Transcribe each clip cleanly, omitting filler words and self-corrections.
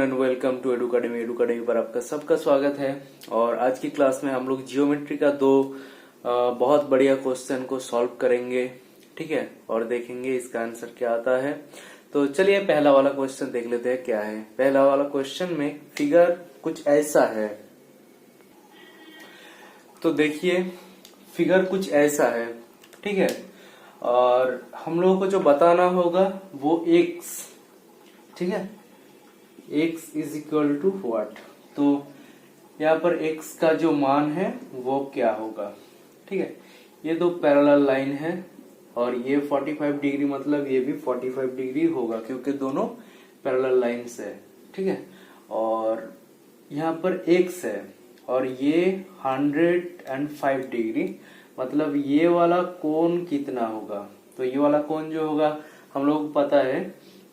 Everyone and welcome to एडुकेडमी पर आपका सबका स्वागत है। और आज की क्लास में हम लोग जियोमेट्री का दो बहुत बढ़िया क्वेश्चन को सॉल्व करेंगे, ठीक है, और देखेंगे इसका आंसर क्या आता है। तो चलिए पहला वाला क्वेश्चन देख लेते हैं क्या है। पहला वाला क्वेश्चन में फिगर कुछ ऐसा है। तो देखिए फिगर कुछ ऐसा है, ठीक है, और हम लोगों को जो बताना होगा वो x, ठीक है, x is equal to what. तो यहाँ पर x का जो मान है वो क्या होगा, ठीक है। ये दो पैरेलल लाइन है और ये 45 डिग्री, मतलब ये भी 45 डिग्री होगा क्योंकि दोनों पैरेलल लाइन्स है, ठीक है। और यहाँ पर x है और ये 105 डिग्री, मतलब ये वाला कोण कितना होगा। तो ये वाला कोण जो होगा हम लोग को पता है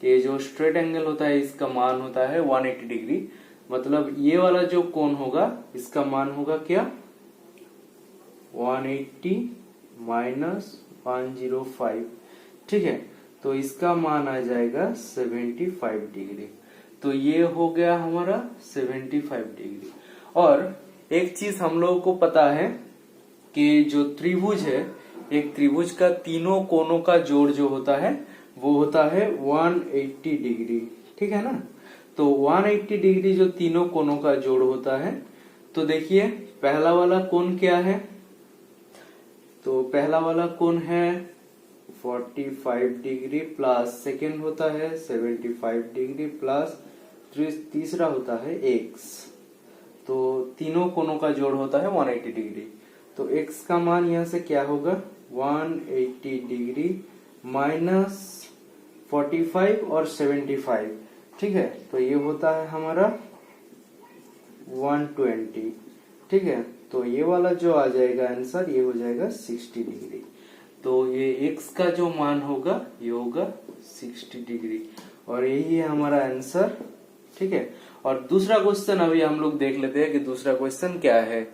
कि जो स्ट्रेट एंगल होता है इसका मान होता है 180 डिग्री, मतलब ये वाला जो कोण होगा इसका मान होगा क्या, 180 माइनस 105, ठीक है। तो इसका मान आ जाएगा 75 डिग्री। तो ये हो गया हमारा 75 डिग्री। और एक चीज हम लोगों को पता है कि जो त्रिभुज है, एक त्रिभुज का तीनों कोणों का जोड़ जो होता है वो होता है 180 डिग्री, ठीक है ना। तो 180 डिग्री जो तीनों कोणों का जोड़ होता है। तो देखिए पहला वाला कोण क्या है, तो पहला वाला कोण है 45 डिग्री प्लस सेकेंड होता है 75 डिग्री प्लस तीसरा होता है x। तो तीनों कोणों का जोड़ होता है 180 डिग्री। तो x का मान यहां से क्या होगा, 180 डिग्री माइनस 45 और 75, ठीक है। तो ये होता है हमारा 120, ठीक है। तो ये वाला जो आ जाएगा आंसर, ये हो जाएगा 60 डिग्री। तो ये x का जो मान होगा ये होगा 60 डिग्री और यही है हमारा आंसर, ठीक है। और दूसरा क्वेश्चन अभी हम लोग देख लेते हैं कि दूसरा क्वेश्चन क्या है।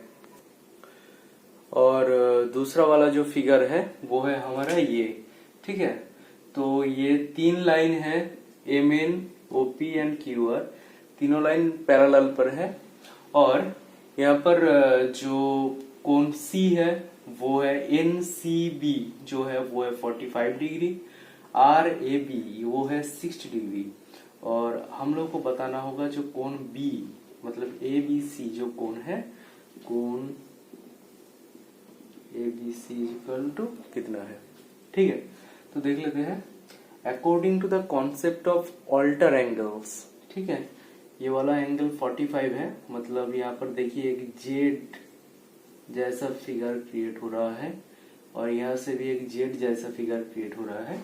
और दूसरा वाला जो फिगर है वो है हमारा ये, ठीक है। तो ये तीन लाइन है MN, OP एंड QR, तीनों लाइन पैरेलल पर है। और यहाँ पर जो कोण C है वो है NCB, जो है वो है 45 डिग्री, RAB वो है 60 डिग्री। और हम लोग को बताना होगा जो कोण B, मतलब ABC जो कोण है, कोण ABC इक्वल टू कितना है, ठीक है। तो देख लेते हैं according to the concept of alter angles, ठीक है। ये वाला एंगल 45 है, मतलब यहाँ पर देखिए एक जेड जैसा फिगर क्रिएट हो रहा है और यहाँ से भी एक जेड जैसा फिगर क्रिएट हो रहा है।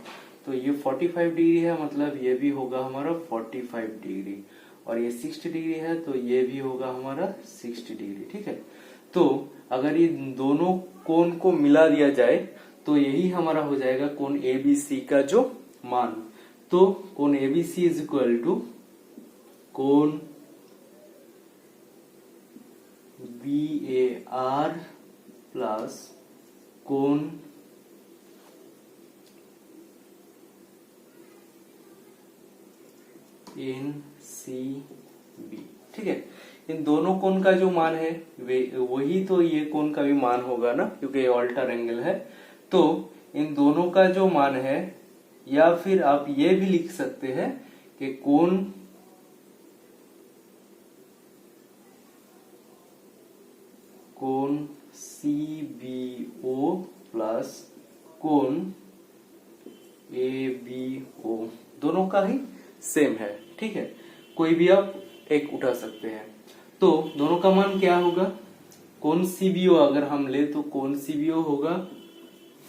तो ये 45 डिग्री है, मतलब ये भी होगा हमारा 45 डिग्री, और ये 60 डिग्री है तो ये भी होगा हमारा 60 डिग्री, ठीक है। तो अगर ये दोनों कोण को मिला दिया जाए तो यही हमारा हो जाएगा कोण ABC का जो मान। तो कोण ABC इज इक्वल टू कोण BAR प्लस कोण NCB, ठीक है। इन दोनों कोण का जो मान है वही तो ये कोण का भी मान होगा ना, क्योंकि ये ऑल्टर एंगल है। तो इन दोनों का जो मान है, या फिर आप ये भी लिख सकते हैं कि कोण CBO प्लस कोण ABO दोनों का ही सेम है, ठीक है। कोई भी आप एक उठा सकते हैं। तो दोनों का मान क्या होगा, कोण CBO अगर हम ले तो कोण CBO होगा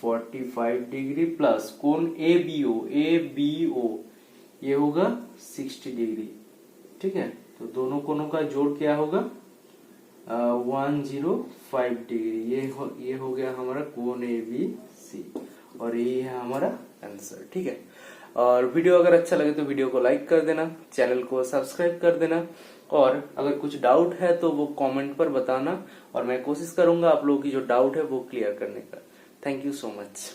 45 डिग्री प्लस कोण ABO ये होगा 60 डिग्री, ठीक है। तो दोनों कोणों का जोड़ क्या होगा 105 डिग्री। ये हो गया हमारा कोण ABC और ये है हमारा आंसर, ठीक है। और वीडियो अगर अच्छा लगे तो वीडियो को लाइक कर देना, चैनल को सब्सक्राइब कर देना, और अगर कुछ डाउट है तो वो कमेंट पर बताना और मैं कोशिश करूंगा आप लोगों की जो डाउट है वो क्लियर करने का। Thank you so much.